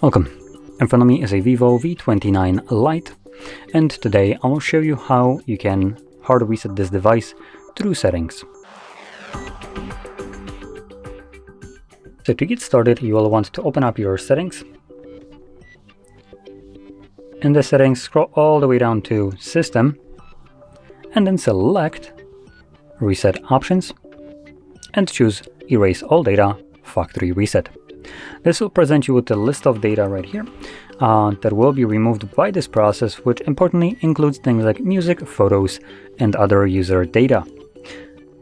Welcome. In front of me is a VIVO V29 Lite, and today I will show you how you can hard reset this device through settings. So to get started, you will want to open up your settings. In the settings, scroll all the way down to System, and then select Reset Options, and choose Erase All Data Factory Reset. This will present you with a list of data right here that will be removed by this process, which importantly includes things like music, photos, and other user data.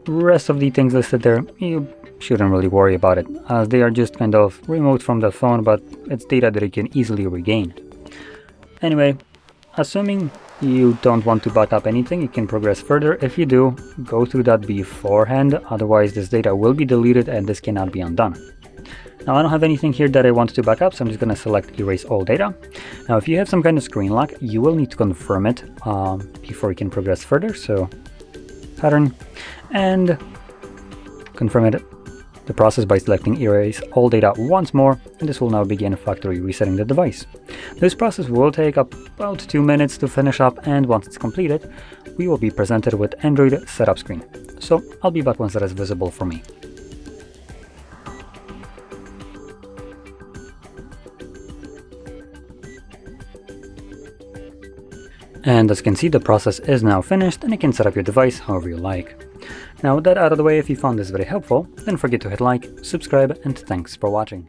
The rest of the things listed there, you shouldn't really worry about it, as they are just kind of removed from the phone, but it's data that you can easily regain. Anyway, assuming you don't want to back up anything, you can progress further. If you do, go through that beforehand, otherwise this data will be deleted and this cannot be undone. Now I don't have anything here that I want to back up, so I'm just going to select Erase All Data. Now if you have some kind of screen lock, you will need to confirm it before you can progress further. So Pattern, and confirm the process by selecting Erase All Data once more, and this will now begin factory resetting the device. This process will take about 2 minutes to finish up, and once it's completed, we will be presented with Android setup screen. So I'll be back once that is visible for me. And as you can see, the process is now finished and you can set up your device however you like. Now with that out of the way, if you found this very helpful, don't forget to hit like, subscribe, and thanks for watching.